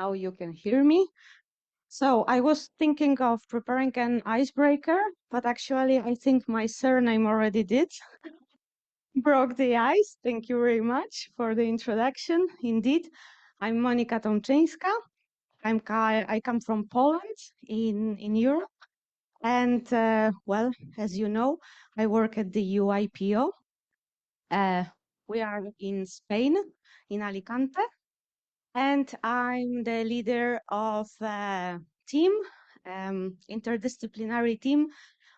now you can hear me. So I was thinking of preparing an icebreaker, but actually I think my surname already did. Broke the ice. Thank you very much for the introduction. Indeed, I'm Monika Tomczynska. I come from Poland in Europe. And well, as you know, I work at the EUIPO. We are in Spain, in Alicante. And I'm the leader of a team, interdisciplinary team.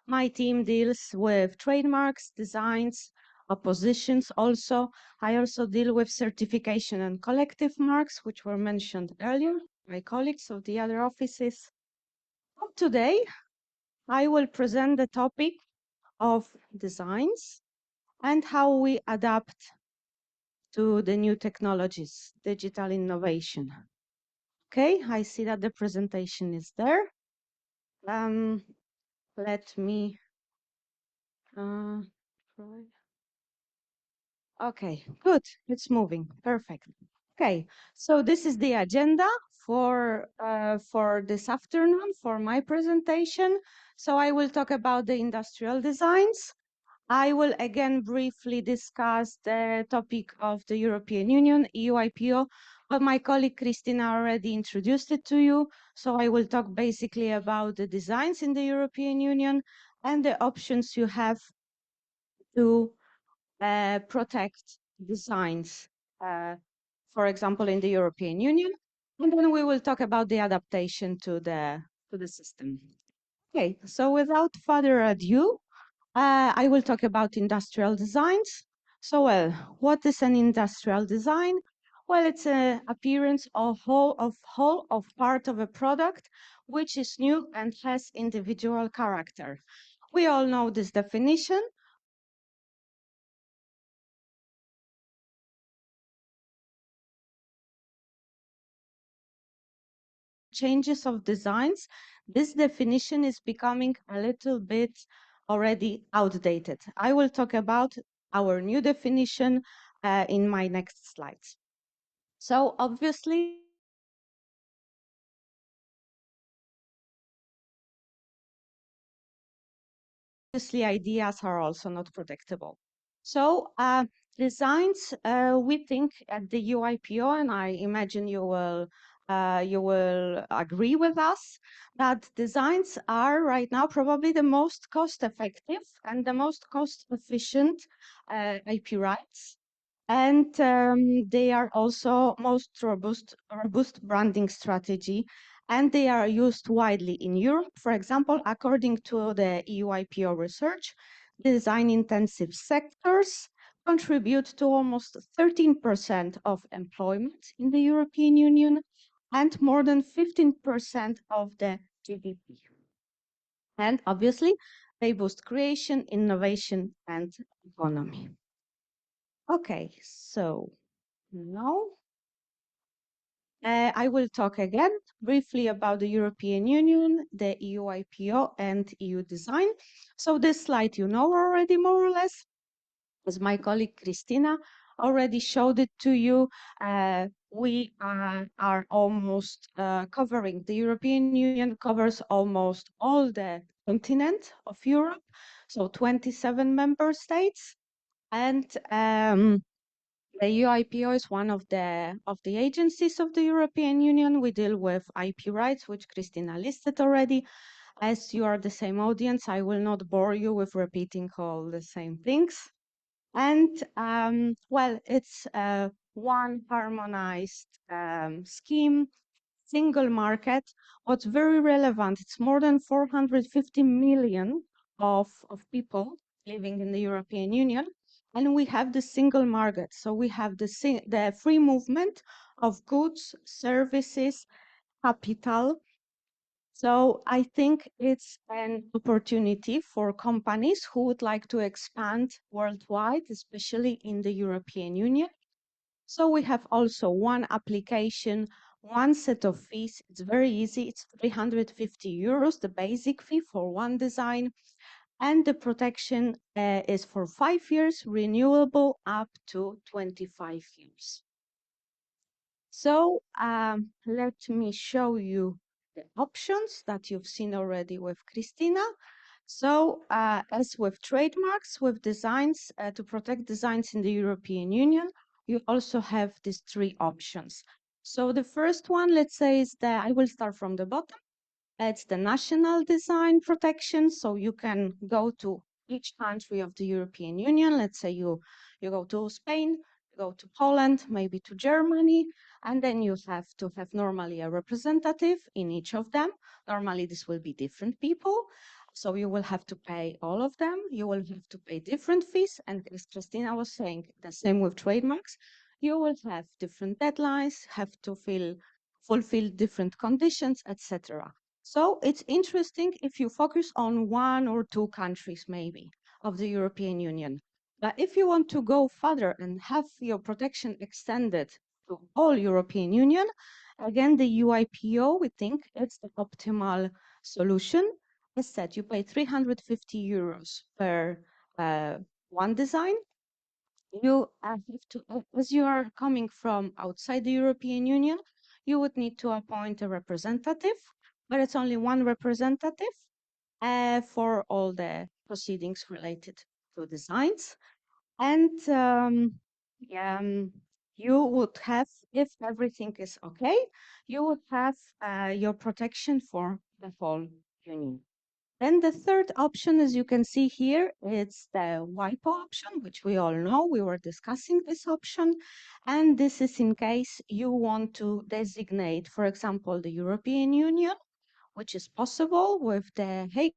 My team deals with trademarks, designs, oppositions also. I also deal with certification and collective marks, which were mentioned earlier by colleagues of the other offices. Today, I will present the topic of designs and how we adapt to the new technologies, digital innovation. Okay, I see that the presentation is there. Let me try. Okay, good. It's moving. Perfect. Okay, so this is the agenda for this afternoon for my presentation. So I will talk about the industrial designs. I will again briefly discuss the topic of the European Union, EUIPO, but my colleague Christina already introduced it to you. So I will talk basically about the designs in the European Union and the options you have to protect designs, for example, in the European Union. And then we will talk about the adaptation to the system. Okay, so without further ado, I will talk about industrial designs. So, well, what is an industrial design? Well, it's an appearance of whole of part of a product which is new and has individual character. We all know this definition. Changes of designs, this definition is becoming a little bit already outdated. I will talk about our new definition in my next slides. So obviously, ideas are also not protectable. So designs, we think at the EUIPO, and I imagine you will agree with us that designs are right now probably the most cost-effective and the most cost-efficient IP rights. And they are also most robust branding strategy, and they are used widely in Europe. For example, according to the EUIPO research, design-intensive sectors contribute to almost 13% of employment in the European Union and more than 15% of the GDP. And obviously, they boost creation, innovation, and economy. Okay, so now I will talk again briefly about the European Union, the EUIPO, and EU design. So this slide you know already more or less, as my colleague Christina already showed it to you. We are almost covering, the European Union covers almost all the continent of Europe, so 27 member states. And the EUIPO is one of the agencies of the European Union. We deal with IP rights, which Christina listed already. As you are the same audience, I will not bore you with repeating all the same things. And well, it's one harmonized scheme, single market. What's very relevant, it's more than 450 million of people living in the European Union. And we have the single market. So we have the free movement of goods, services, capital. So I think it's an opportunity for companies who would like to expand worldwide, especially in the European Union. So we have also one application, one set of fees. It's very easy. It's 350 euros, the basic fee for one design. And the protection is for 5 years, renewable up to 25 years. So let me show you the options that you've seen already with Christina. So as with trademarks, with designs, to protect designs in the European Union, you also have these three options. So the first one, let's say, is I will start from the bottom. It's the national design protection. So you can go to each country of the European Union. Let's say you go to Spain, you go to Poland, maybe to Germany, and then you have to have normally a representative in each of them. Normally, this will be different people. So you will have to pay all of them. You will have to pay different fees. And as Christina was saying, the same with trademarks. You will have different deadlines, have to fulfill different conditions, etc. So it's interesting if you focus on one or two countries, maybe, of the European Union. But if you want to go further and have your protection extended to all European Union, again, the EUIPO, we think it's the optimal solution. As said, you pay 350 euros per one design. You have to, as you are coming from outside the European Union, you would need to appoint a representative, but it's only one representative for all the proceedings related to designs. And you would have, if everything is okay, you would have your protection for the whole union. Then the third option, as you can see here, it's the WIPO option, which we all know. We were discussing this option. And this is in case you want to designate, for example, the European Union, which is possible with the Hague.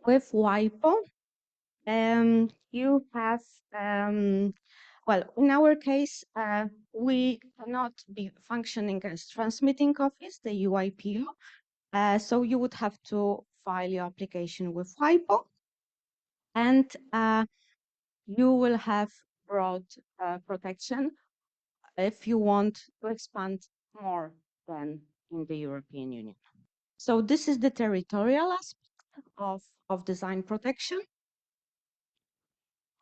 With WIPO, you have, well, in our case, we cannot be functioning as transmitting office, the EUIPO. So you would have to file your application with WIPO, and you will have broad protection if you want to expand more than in the European Union. So this is the territorial aspect of design protection.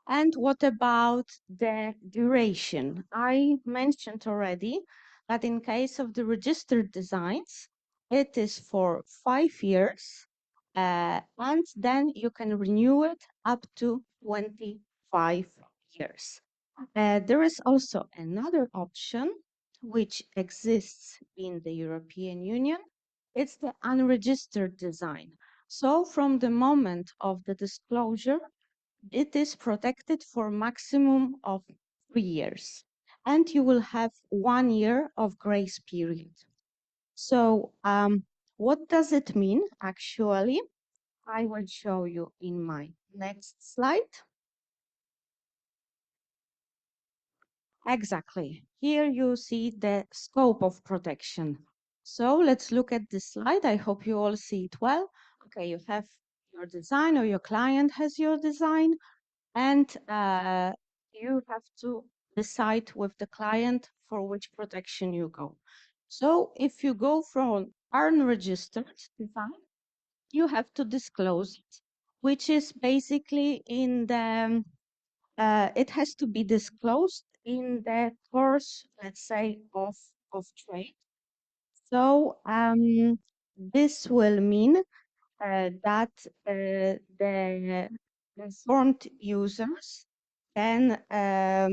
And what about the duration? I mentioned already that in case of the registered designs, it is for 5 years, and then you can renew it up to 25 years. There is also another option which exists in the European Union. It's the unregistered design. So from the moment of the disclosure, it is protected for maximum of 3 years, and you will have 1 year of grace period. So what does it mean actually? I will show you in my next slide. Exactly. Here you see the scope of protection. So let's look at this slide. I hope you all see it well. Okay, you have your design, or your client has your design, and you have to decide with the client for which protection you go. So if you go from unregistered design, you have to disclose it, which is basically in the, it has to be disclosed in the course, let's say, of trade. So this will mean that the informed users then uh,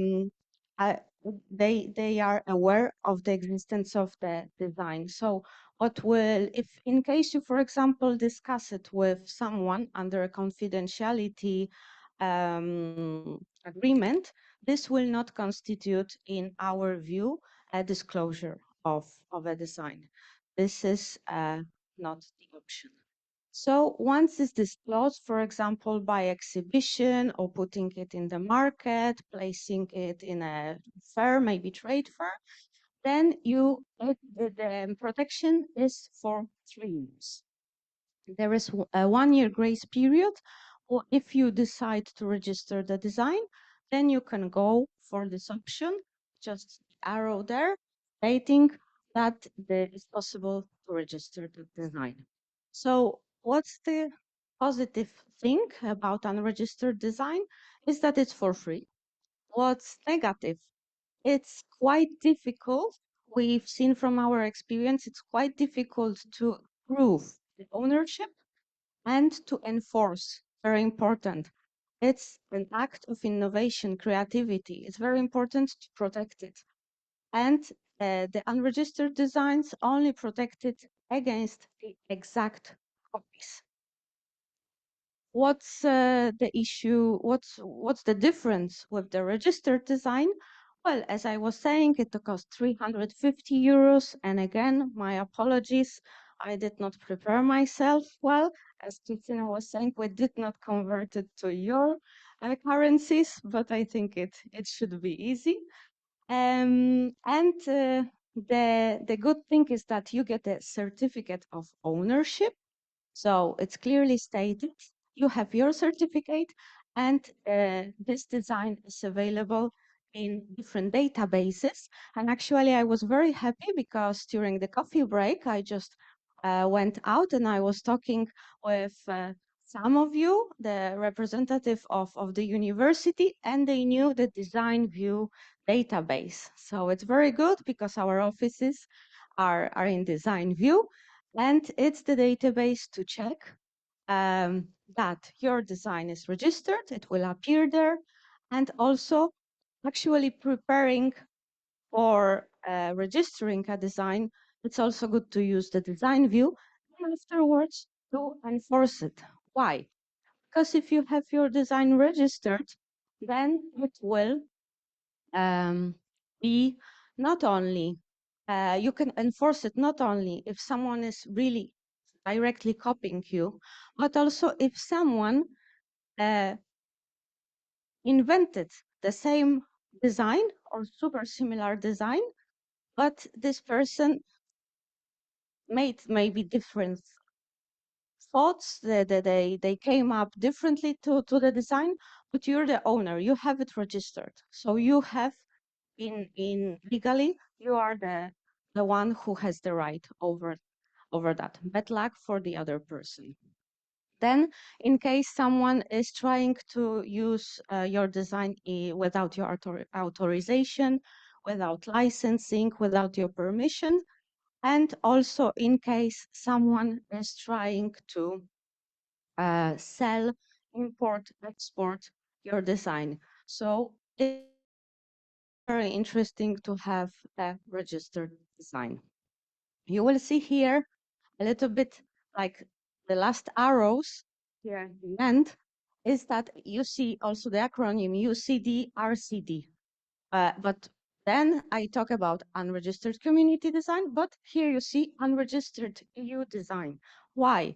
they are aware of the existence of the design. So what will, if in case you, for example, discuss it with someone under a confidentiality agreement, this will not constitute, in our view, a disclosure of a design. This is not the option. So once it's disclosed, for example, by exhibition or putting it in the market, placing it in a fair, maybe trade fair, then the protection is for 3 years. There is a 1 year grace period, or if you decide to register the design, then you can go for this option, just arrow there, stating that it is possible to register the design. So what's the positive thing about unregistered design is that it's for free. What's negative? It's quite difficult. We've seen from our experience, it's quite difficult to prove the ownership and to enforce. Very important. It's an act of innovation, creativity. It's very important to protect it. And the unregistered designs only protected against the exact copies. What's the issue? What's the difference with the registered design? Well, as I was saying, it cost 350 euros. And again, my apologies, I did not prepare myself well. As Christina was saying, we did not convert it to your currencies, but I think it should be easy. And the good thing is that you get a certificate of ownership. So it's clearly stated, you have your certificate, and this design is available in different databases. And actually, I was very happy because during the coffee break, I just went out and I was talking with some of you, the representative of the university, and they knew the Design View database. So it's very good because our offices are in Design View. And it's the database to check that your design is registered. It will appear there. And also actually preparing for registering a design, it's also good to use the design view and afterwards to enforce it. Why? Because if you have your design registered, then it will um, be not only, you can enforce it not only if someone is really directly copying you, but also if someone uh, invented the same design or super similar design, but this person made maybe different thoughts, they came up differently to the design, but you're the owner, you have it registered. So you have in legally, you are the one who has the right over that. Bad luck for the other person. Then, in case someone is trying to use your design without your authorization, without licensing, without your permission, and also in case someone is trying to sell, import, export your design. So it's very interesting to have a registered design. You will see here a little bit like the last arrows here at the end is that you see also the acronym UCD RCD. But then I talk about unregistered community design, but here you see unregistered EU design. Why?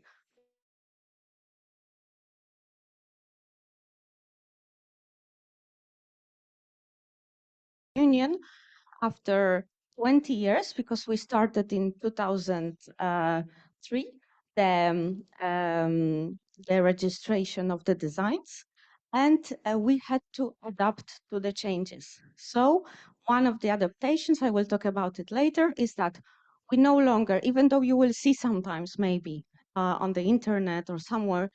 Union after 20 years, because we started in 2003, the registration of the designs, and we had to adapt to the changes. So one of the adaptations, I will talk about it later, is that we no longer, even though you will see sometimes maybe on the internet or somewhere,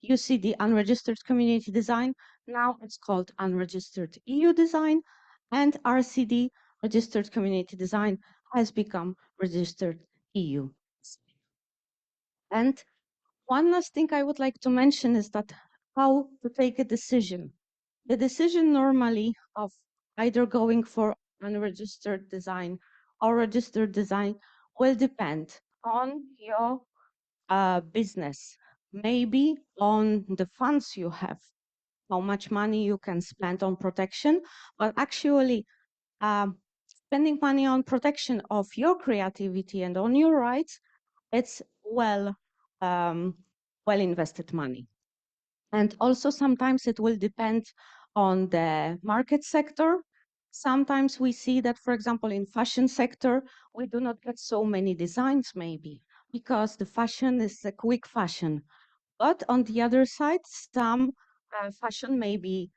you see the unregistered community design. Now it's called unregistered EU design, and RCD, registered community design, has become registered EU. And one last thing I would like to mention is that how to take a decision. The decision normally of either going for unregistered design or registered design will depend on your business, maybe on the funds you have, how much money you can spend on protection, but actually spending money on protection of your creativity and on your rights, it's well invested money. And also sometimes it will depend on the market sector. Sometimes we see that, for example, in fashion sector, we do not get so many designs maybe because the fashion is a quick fashion. But on the other side, some fashion may be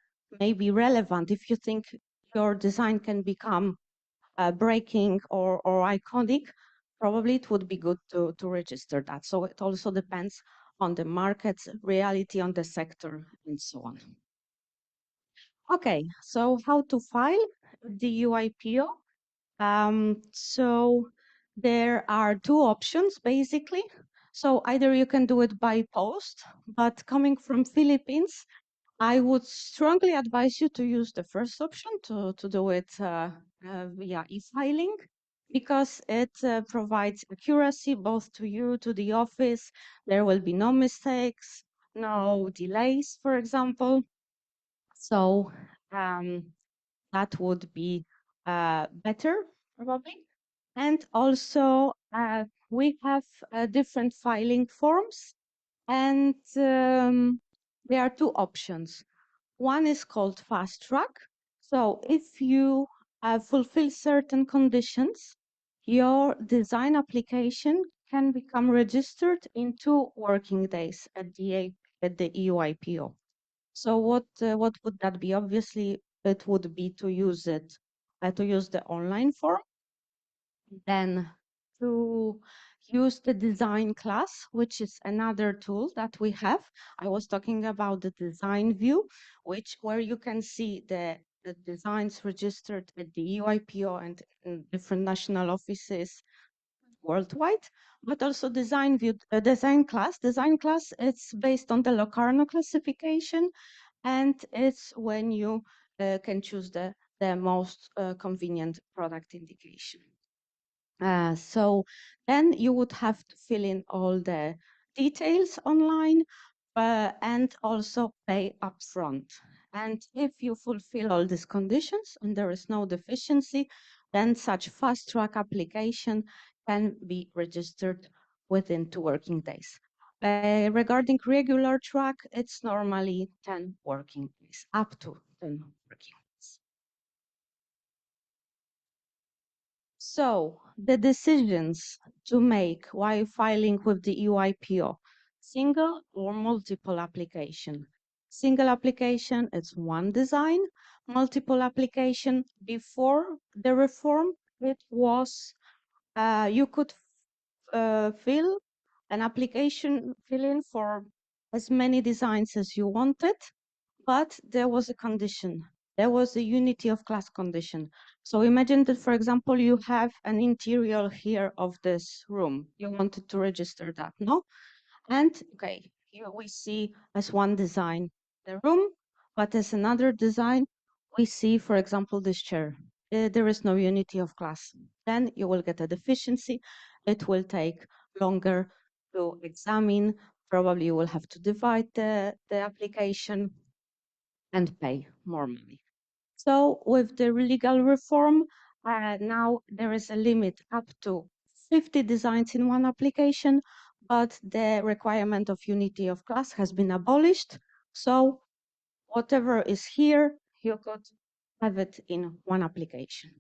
relevant if you think your design can become breaking or iconic, probably it would be good to register that. So it also depends on the markets, reality on the sector, and so on. Okay, so how to file the EUIPO? So there are two options basically. So either you can do it by post, but coming from Philippines, I would strongly advise you to use the first option to do it via e-filing because it provides accuracy both to you, to the office. There will be no mistakes, no delays, for example. So that would be better probably. And also we have different filing forms and there are two options. One is called fast track. So if you fulfill certain conditions, your design application can become registered in 2 working days at the EUIPO. So what would that be? Obviously, it would be to use the online form, then to use the design class, which is another tool that we have. I was talking about the design view, where you can see the designs registered at the EUIPO and in different national offices worldwide, but also design view, design class. Design class, it's based on the Locarno classification, and it's when you can choose the most convenient product indication. So then you would have to fill in all the details online and also pay upfront. And if you fulfill all these conditions and there is no deficiency, then such fast track application can be registered within 2 working days. Regarding regular track, it's normally 10 working days, up to 10 working days. So the decisions to make while filing with the EUIPO, single or multiple application. Single application, it's one design. Multiple application, before the reform, it was, you could fill an application, fill in for as many designs as you wanted, but there was a condition. There was a unity of class condition. So imagine that, for example, you have an interior here of this room. You wanted to register that, no? And okay, here we see as one design the room, but as another design, we see, for example, this chair. There is no unity of class. Then you will get a deficiency. It will take longer to examine. Probably you will have to divide the application and pay more money. So with the legal reform, now there is a limit up to 50 designs in one application, but the requirement of unity of class has been abolished. So whatever is here, you could have it in one application.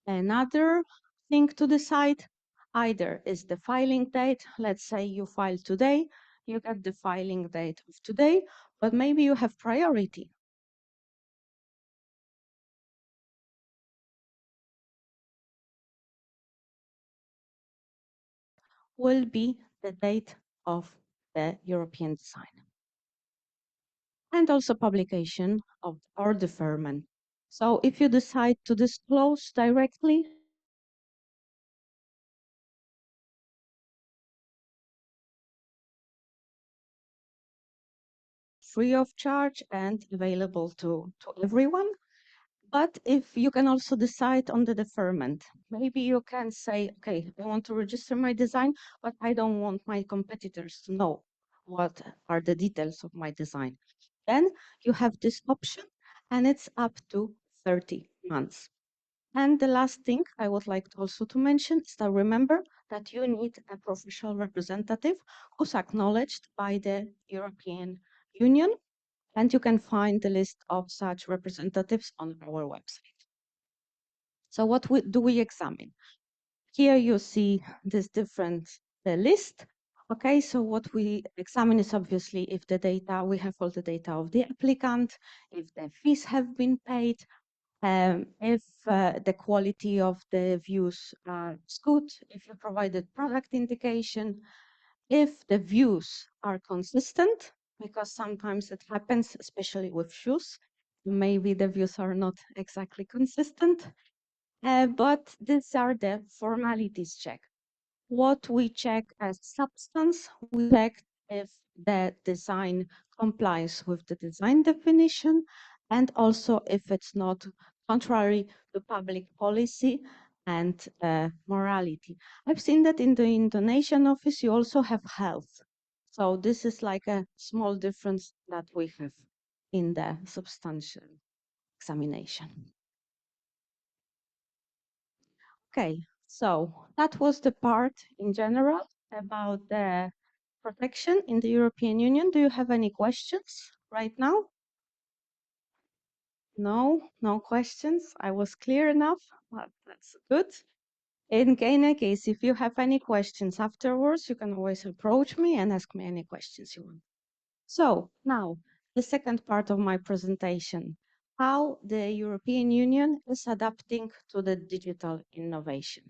Another thing to decide either is the filing date. Let's say you file today, you get the filing date of today, but maybe you have priority. Will be the date of the European design. And also publication of or deferment. So if you decide to disclose directly, free of charge and available to everyone. But if you can also decide on the deferment, maybe you can say, okay, I want to register my design, but I don't want my competitors to know what are the details of my design. Then you have this option and it's up to 30 months. And the last thing I would like also to mention is that remember that you need a professional representative who's acknowledged by the European Union, and you can find the list of such representatives on our website. So what do we examine? Here you see this different list. Okay, so what we examine is obviously if the data, we have all the data of the applicant, if the fees have been paid, if the quality of the views is good, if you provided product indication, if the views are consistent, because sometimes it happens, especially with shoes, maybe the views are not exactly consistent, but these are the formalities check. What we check as substance, we check if the design complies with the design definition, and also if it's not contrary to public policy and morality. I've seen that in the Indonesian office, you also have health. So this is like a small difference that we have in the substantial examination. Okay, so that was the part in general about the protection in the European Union. Do you have any questions right now? No, no questions. I was clear enough. Well, that's good. In any case, if you have any questions afterwards, you can always approach me and ask me any questions you want. So now, the second part of my presentation, how the European Union is adapting to the digital innovation.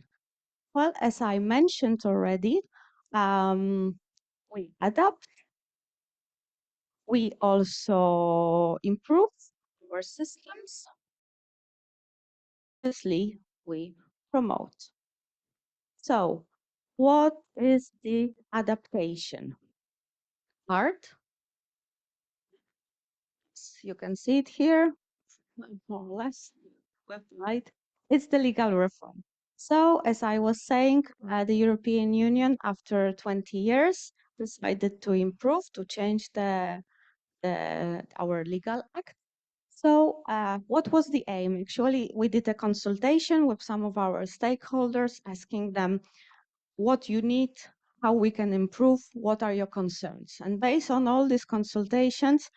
Well, as I mentioned already, we adapt, we also improve our systems. Obviously, we promote. So, what is the adaptation? Art, you can see it here, more or less, with light. It's the legal reform. So, as I was saying, the European Union, after 20 years, decided to improve, to change our legal act. So what was the aim? Actually, we did a consultation with some of our stakeholders, asking them what you need, how we can improve, what are your concerns? And based on all these consultations,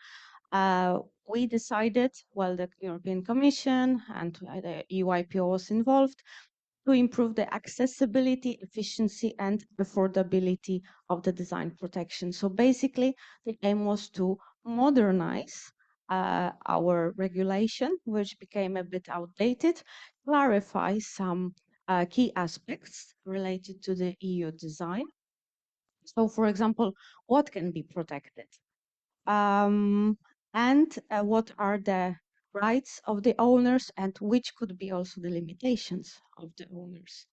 we decided, well, the European Commission and the EUIPO was involved, to improve the accessibility, efficiency, and affordability of the design protection. So basically, the aim was to modernize our regulation, which became a bit outdated, clarify some key aspects related to the EU design. So, for example, what can be protected? And what are the rights of the owners, and which could be also the limitations of the owners.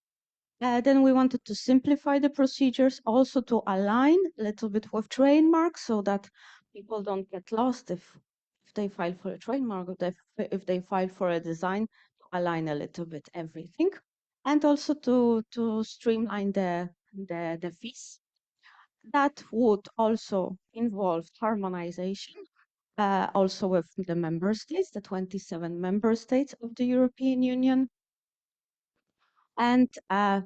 Then we wanted to simplify the procedures, also to align a little bit with trademarks so that people don't get lost if they file for a trademark, or if they file for a design, to align a little bit everything. And also to streamline the fees. That would also involve harmonization, also with the member states, the 27 member states of the European Union. And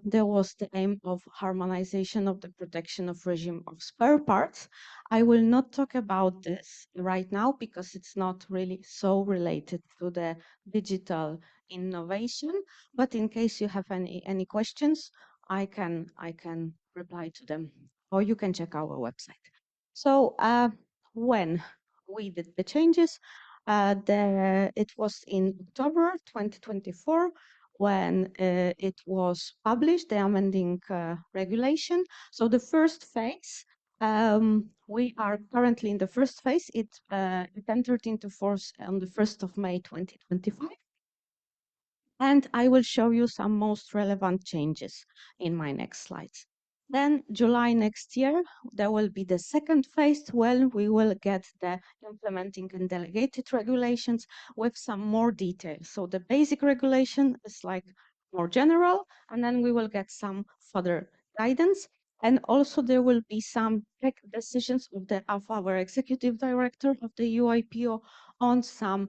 there was the aim of harmonization of the protection of regime of spare parts. I will not talk about this right now because it's not really so related to the digital innovation. But in case you have any questions, I can reply to them, or you can check our website. So when we did the changes, it was in October 2024 when it was published, the amending regulation. So the first phase, we are currently in the first phase. It entered into force on the 1st of May 2025. And I will show you some most relevant changes in my next slides. Then July next year, there will be the second phase when we will get the implementing and delegated regulations with some more details. So the basic regulation is like more general, and then we will get some further guidance. And also there will be some decisions of our executive director of the EUIPO on some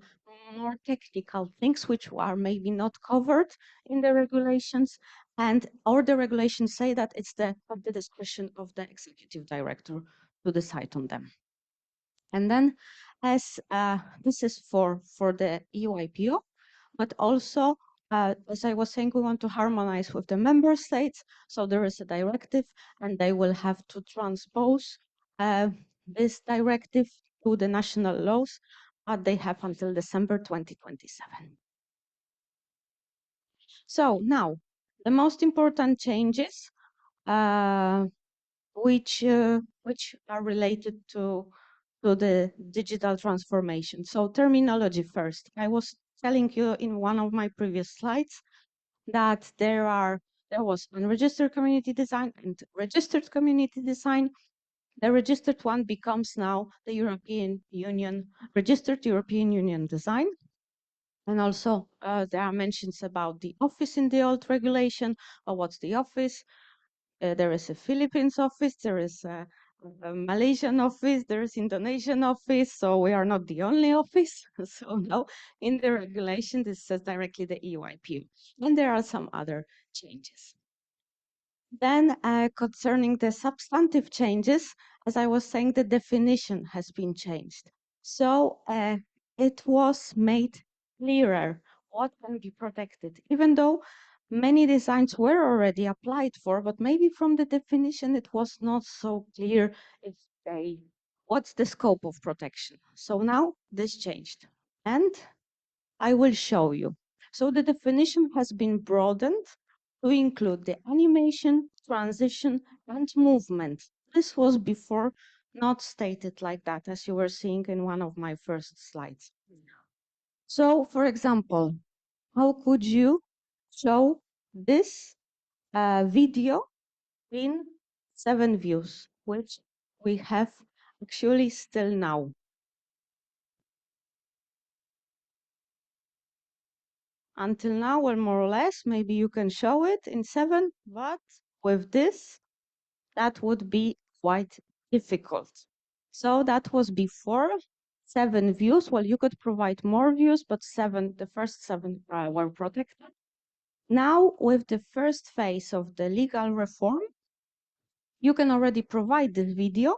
more technical things which are maybe not covered in the regulations, and or the regulations say that it's the discretion of the executive director to decide on them. And then as this is for the EUIPO, but also as I was saying, we want to harmonize with the member states. So there is a directive and they will have to transpose this directive to the national laws, but they have until December 2027. So now, the most important changes which are related to the digital transformation. So terminology first. I was telling you in one of my previous slides that there was unregistered community design and registered community design. The registered one becomes now the European Union, registered European Union design. And also there are mentions about the office in the old regulation. What's the office? There is a Philippines office, there is a Malaysian office, there is Indonesian office, so we are not the only office. So now in the regulation, this says directly the EUIPO. And there are some other changes. Then concerning the substantive changes, as I was saying, the definition has been changed. So it was made clearer what can be protected, even though many designs were already applied for, but maybe from the definition it was not so clear if they, what's the scope of protection. So now this changed, and I will show you. So the definition has been broadened to include the animation, transition, and movement. This was before not stated like that, as you were seeing in one of my first slides. So, for example, how could you show this video in 7 views, which we have actually still now? Until now, well, more or less, maybe you can show it in 7, but with this, that would be quite difficult. So that was before 7 views. Well, you could provide more views, but 7, the first 7 were protected. Now, with the first phase of the legal reform, you can already provide the video,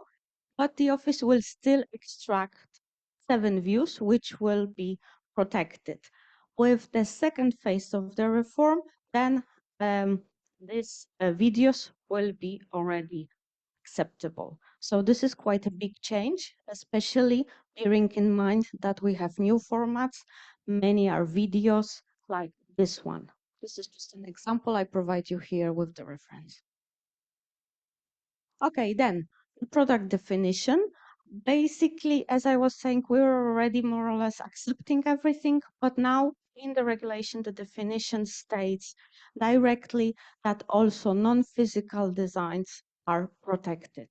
but the office will still extract 7 views, which will be protected. With the second phase of the reform, then these videos will be already acceptable. So this is quite a big change, especially bearing in mind that we have new formats. Many are videos like this one. This is just an example I provide you here with the reference. Okay, then the product definition. Basically, as I was saying, we were already more or less accepting everything, but now in the regulation, the definition states directly that also non-physical designs are protected.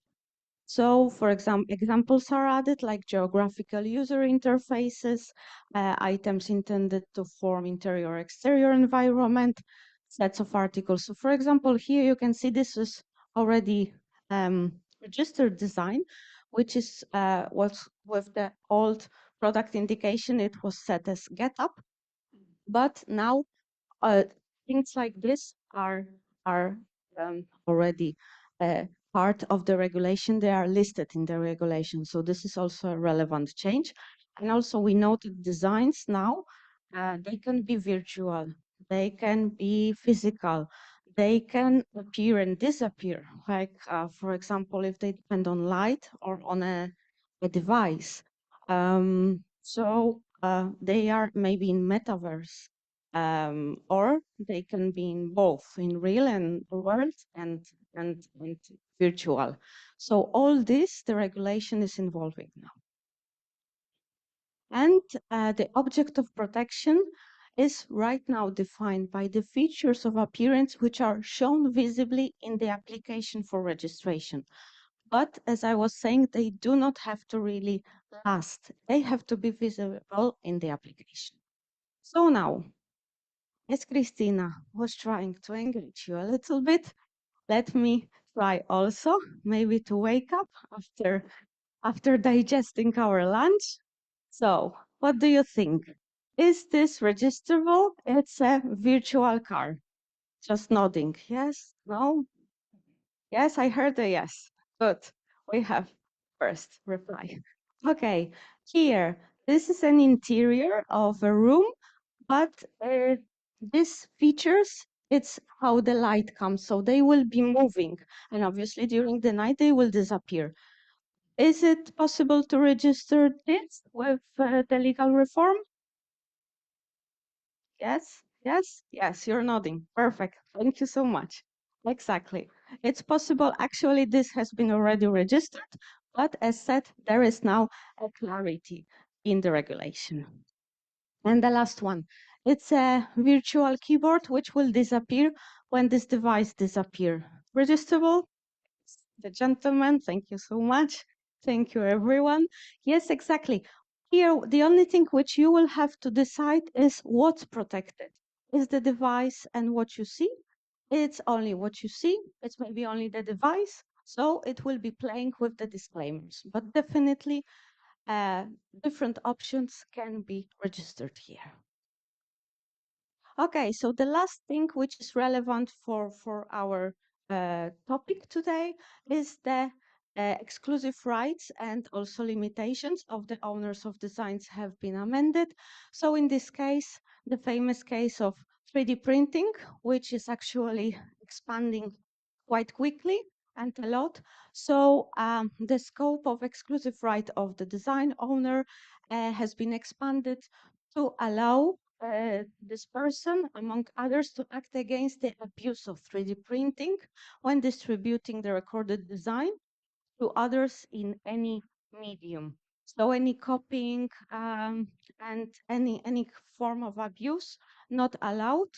So, for example, examples are added like geographical user interfaces, items intended to form interior exterior environment, sets of articles. So, for example, here you can see this is already registered design, which is was with the old product indication, it was set as get up, but now things like this are already part of the regulation. They are listed in the regulation. So this is also a relevant change. And also we noted designs now, they can be virtual, they can be physical, they can appear and disappear. Like, for example, if they depend on light or on a device. So they are maybe in metaverse, or they can be in both, in real and world and virtual. So all this, the regulation is involving now. And the object of protection is right now defined by the features of appearance which are shown visibly in the application for registration. But as I was saying, they do not have to really last. They have to be visible in the application. So now, as Christina was trying to engage you a little bit, let me try also maybe to wake up after digesting our lunch. So, what do you think? Is this registerable? It's a virtual car. Just nodding. Yes? No? Yes, I heard a yes. Good. We have first reply. Okay, here, this is an interior of a room, but these features, it's how the light comes. So they will be moving, and obviously during the night they will disappear. Is it possible to register this with the legal reform? Yes, yes, yes, you're nodding. Perfect. Thank you so much. Exactly. It's possible, actually, this has been already registered, but as said, there is now a clarity in the regulation. And the last one, it's a virtual keyboard which will disappear when this device disappears. Registerable? The gentleman, thank you so much. Thank you, everyone. Yes, exactly. Here, the only thing which you will have to decide is what's protected. Is the device and what you see? It's only what you see. It's maybe only the device. So it will be playing with the disclaimers. But definitely, uh, different options can be registered here. Okay, so the last thing which is relevant for our topic today is the exclusive rights and also limitations of the owners of designs have been amended. So in this case, the famous case of 3D printing, which is actually expanding quite quickly and a lot. So the scope of exclusive right of the design owner has been expanded to allow this person, among others, to act against the abuse of 3D printing when distributing the recorded design to others in any medium. So any copying and any form of abuse not allowed.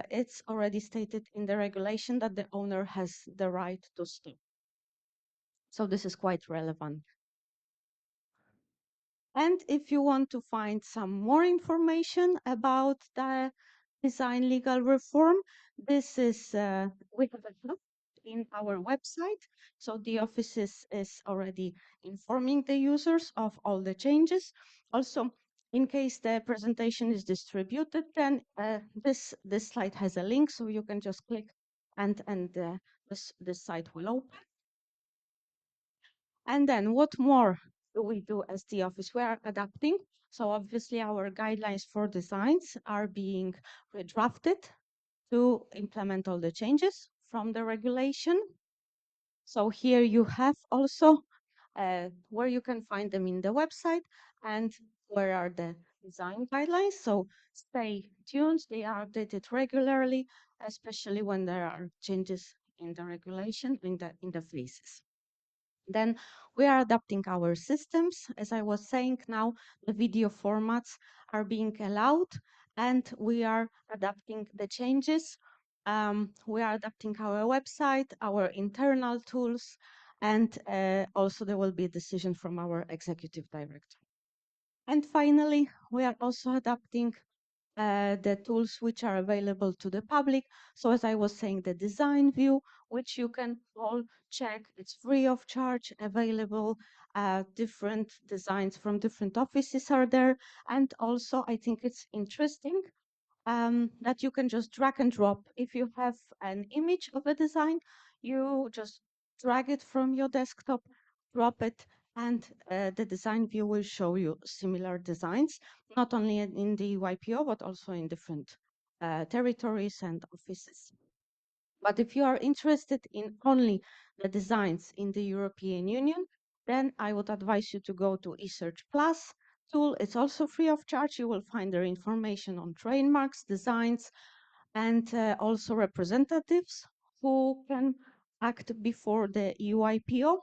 It's already stated in the regulation that the owner has the right to stop. So this is quite relevant. And if you want to find some more information about the design legal reform, this is we have a hub in our website. So the office is already informing the users of all the changes. Also, in case the presentation is distributed, then this slide has a link, so you can just click and this site will open. And then what more do we do as the office? We are adapting. So obviously our guidelines for designs are being redrafted to implement all the changes from the regulation. So here you have also where you can find them in the website and where are the design guidelines. So stay tuned, they are updated regularly, especially when there are changes in the regulation in the phases. Then we are adapting our systems. As I was saying, now the video formats are being allowed and we are adapting the changes. We are adapting our website, our internal tools, and also there will be a decision from our executive director. And finally, we are also adapting the tools which are available to the public. So as I was saying, the design view, which you can all check, it's free of charge, available. Different designs from different offices are there. And also, I think it's interesting that you can just drag and drop. If you have an image of a design, you just drag it from your desktop, drop it, and the design view will show you similar designs, not only in the EUIPO, but also in different territories and offices. But if you are interested in only the designs in the European Union, then I would advise you to go to eSearch Plus tool. It's also free of charge. You will find their information on trademarks, designs, and also representatives who can act before the EUIPO.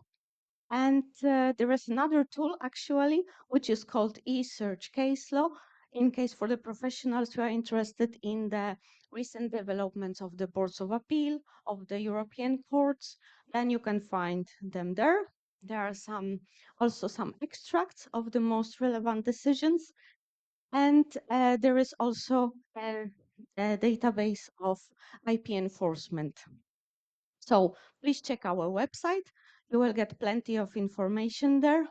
And there is another tool actually, which is called eSearch Case Law. In case for the professionals who are interested in the recent developments of the Boards of Appeal, of the European courts, then you can find them there. There are also some extracts of the most relevant decisions. And there is also a database of IP enforcement. So please check our website. You will get plenty of information there.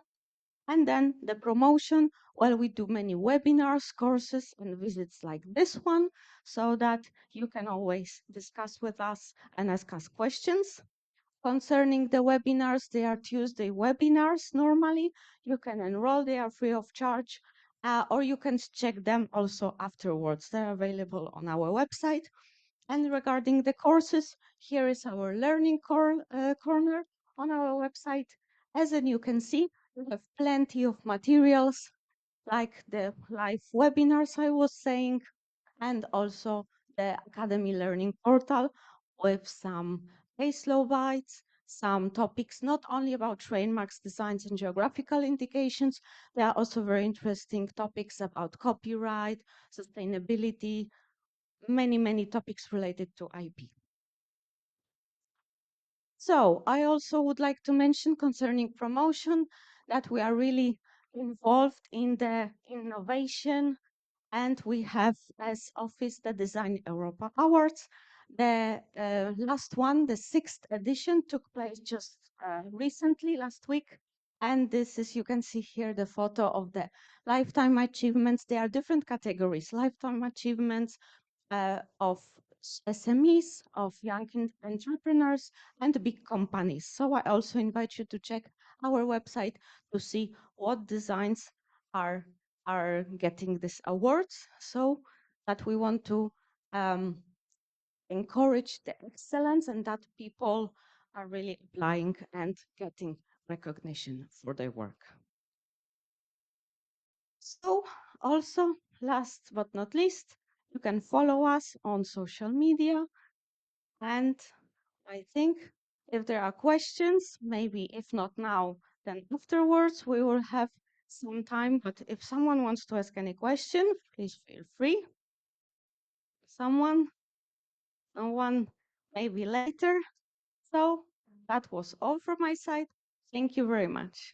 And then the promotion, well, we do many webinars, courses, and visits like this one, so that you can always discuss with us and ask us questions. Concerning the webinars, they are Tuesday webinars normally. You can enroll, they are free of charge, or you can check them also afterwards. They're available on our website. And regarding the courses, here is our learning corner on our website. As you can see, we have plenty of materials like the live webinars I was saying, and also the Academy Learning Portal with some case law bites, some topics not only about trademarks, designs, and geographical indications. There are also very interesting topics about copyright, sustainability, many topics related to IP. So I also would like to mention concerning promotion that we are really involved in the innovation, and we have as office the Design Europa Awards. The last one, the 6th edition, took place just recently, last week. And this is, you can see here the photo of the lifetime achievements. There are different categories: lifetime achievements, of SMEs, of young entrepreneurs, and big companies. So I also invite you to check our website to see what designs are getting these awards, so that we want to encourage the excellence and that people are really applying and getting recognition for their work. So also, last but not least, you can follow us on social media. And I think if there are questions, maybe if not now, then afterwards we will have some time. But if someone wants to ask any question, please feel free. Someone, no one, maybe later. So that was all from my side. Thank you very much.